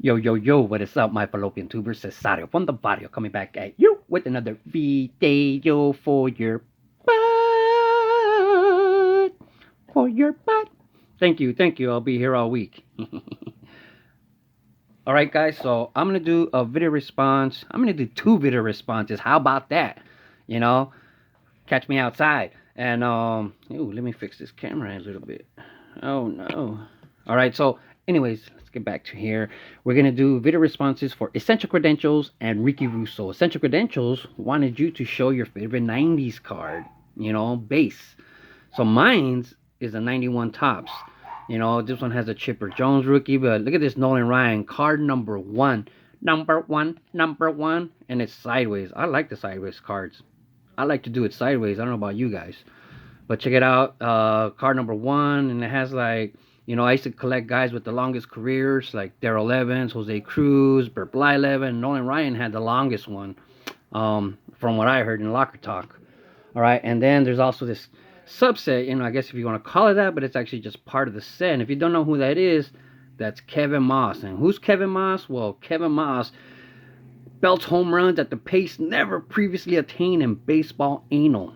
Yo, yo, yo, what is up, my fallopian tubers? Cesario from the barrio coming back at you with another video for your butt. For your butt. Thank you. I'll be here all week. Alright, guys, so I'm going to do a video response. I'm going to do two video responses. How about that? You know, catch me outside. And, ooh, let me fix this camera a little bit. Oh, no. Alright, so anyways, let's get back to here. We're going to do video responses for Essential Credentials and Ricky Russo. Essential Credentials wanted you to show your favorite 90s card, base. So mine's is a 91 Tops. This one has a Chipper Jones rookie, but look at this Nolan Ryan card number one. Number one. And it's sideways. I like the sideways cards. I like to do it sideways. I don't know about you guys. But check it out, card number one, and it has like, I used to collect guys with the longest careers, like Darrell Evans, Jose Cruz, Bert Blyleven, Nolan Ryan had the longest one, from what I heard in Locker Talk. All right, and then there's also this subset, I guess if you want to call it that, but it's actually just part of the set. And if you don't know who that is, that's Kevin Moss. And who's Kevin Moss? Well, Kevin Moss belts home runs at the pace never previously attained in baseball anal.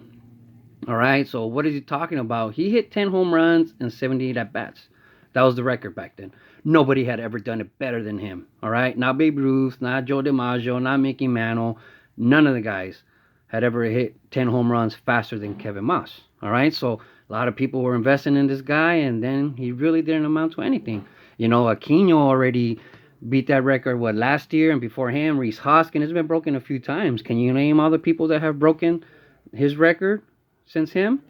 All right, so what is he talking about? He hit 10 home runs and 78 at bats. That was the record back then. Nobody had ever done it better than him. All right, not Babe Ruth, not Joe DiMaggio, not Mickey Mantle. None of the guys had ever hit 10 home runs faster than Kevin Moss. All right, so a lot of people were investing in this guy, and then he really didn't amount to anything. Aquino already beat that record, last year, and before him, Reese Hoskins has been broken a few times. Can you name all the people that have broken his record since him?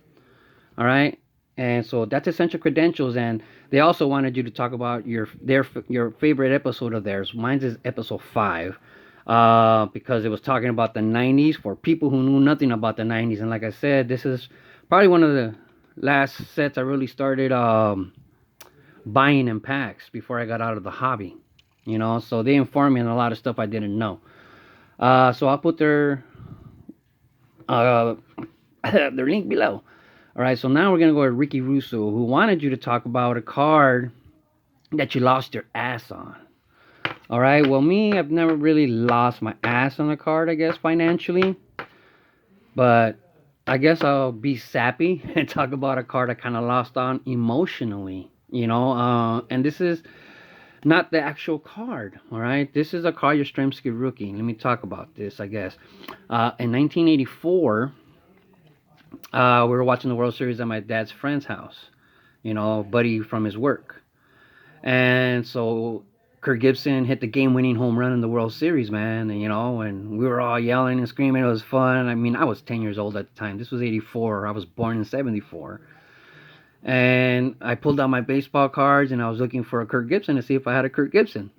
All right, and so that's Essential Credentials, and they also wanted you to talk about your favorite episode of theirs. Mine's is episode 5, because it was talking about the 90s for people who knew nothing about the 90s. And like I said, this is probably one of the last sets I really started buying in packs before I got out of the hobby. So they informed me on a lot of stuff I didn't know. So I'll put their their link below. All right, so now we're going to go to Ricky Russo, who wanted you to talk about a card that you lost your ass on. All right, well, me, I've never really lost my ass on a card, I guess, financially. But I guess I'll be sappy and talk about a card I kind of lost on emotionally, and this is not the actual card, all right? This is a Carl Yastrzemski rookie. Let me talk about this, I guess. In 1984... we were watching the World Series at my dad's friend's house, buddy from his work. And so Kirk Gibson hit the game-winning home run in the World Series, man. And we were all yelling and screaming. It was fun. I mean, I was 10 years old at the time. This was 84. I was born in 74. And I pulled out my baseball cards, and I was looking for a Kirk Gibson to see if I had a Kirk Gibson,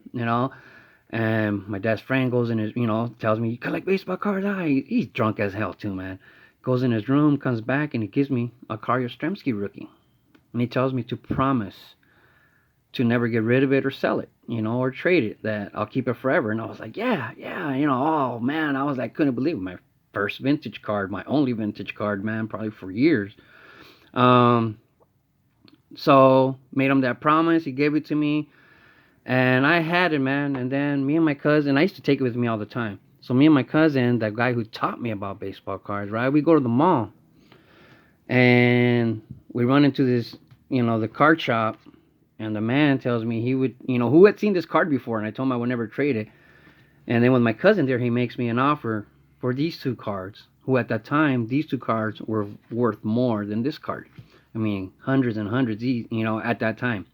And my dad's friend goes in his, tells me, "You collect baseball cards?" He's drunk as hell too, man. Goes in his room, comes back, and he gives me a Carl Yastrzemski rookie. And he tells me to promise to never get rid of it or sell it, or trade it, that I'll keep it forever. And I was like, yeah, oh man, I was like, couldn't believe it. My first vintage card, my only vintage card, man, probably for years. So made him that promise. He gave it to me, and I had it, man. And then me and my cousin, I used to take it with me all the time. So me and my cousin, that guy who taught me about baseball cards, right? We go to the mall, and we run into this, the card shop, and the man tells me he would, who had seen this card before, and I told him I would never trade it. And then with my cousin there, he makes me an offer for these two cards, who at that time, these two cards were worth more than this card. I mean, hundreds and hundreds, at that time.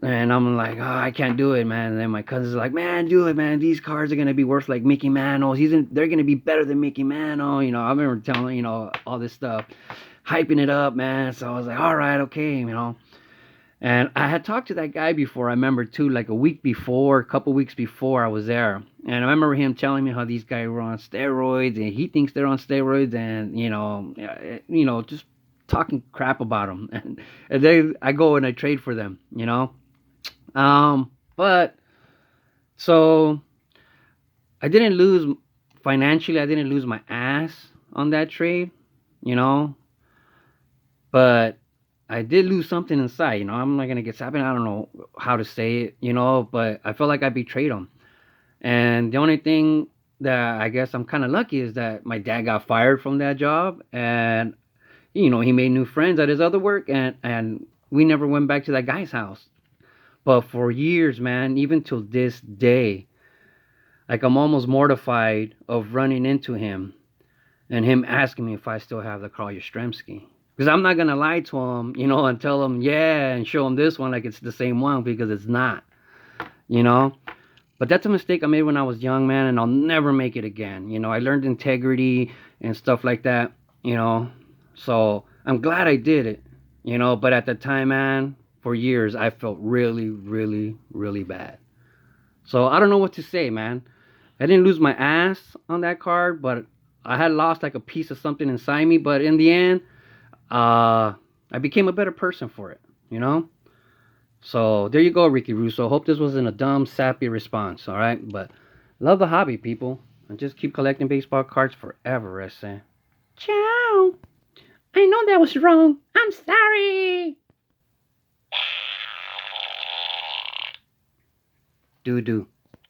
And I'm like, oh, I can't do it, man. And then my cousin's like, man, do it, man. These cards are going to be worth like Mickey Mantle. They're going to be better than Mickey Mantle. I remember telling, all this stuff, hyping it up, man. So I was like, all right, okay, And I had talked to that guy before, I remember, too, like a couple weeks before I was there. And I remember him telling me how these guys were on steroids, and he thinks they're on steroids, and, just talking crap about them. And then I go and I trade for them, But so I didn't lose financially. I didn't lose my ass on that trade, But I did lose something inside. I'm not gonna get sapping. I don't know how to say it. But I felt like I betrayed him. And the only thing that I guess I'm kind of lucky is that my dad got fired from that job, and he made new friends at his other work, and we never went back to that guy's house. But for years, man, even till this day, like I'm almost mortified of running into him and him asking me if I still have the Carl Yastrzemski. Because I'm not gonna lie to him, and tell him yeah, and show him this one like it's the same one because it's not, you know. But that's a mistake I made when I was young, man, and I'll never make it again. I learned integrity and stuff like that, you know. So I'm glad I did it, But at the time, man, for years I felt really, really, really bad. So I don't know what to say, man. I didn't lose my ass on that card, but I had lost like a piece of something inside me. But in the end, I became a better person for it. So there you go, Ricky Russo. Hope this wasn't a dumb, sappy response, all right? But love the hobby, people. And just keep collecting baseball cards forever, I say. Ciao. I know that was wrong. I'm sorry. Doo doo.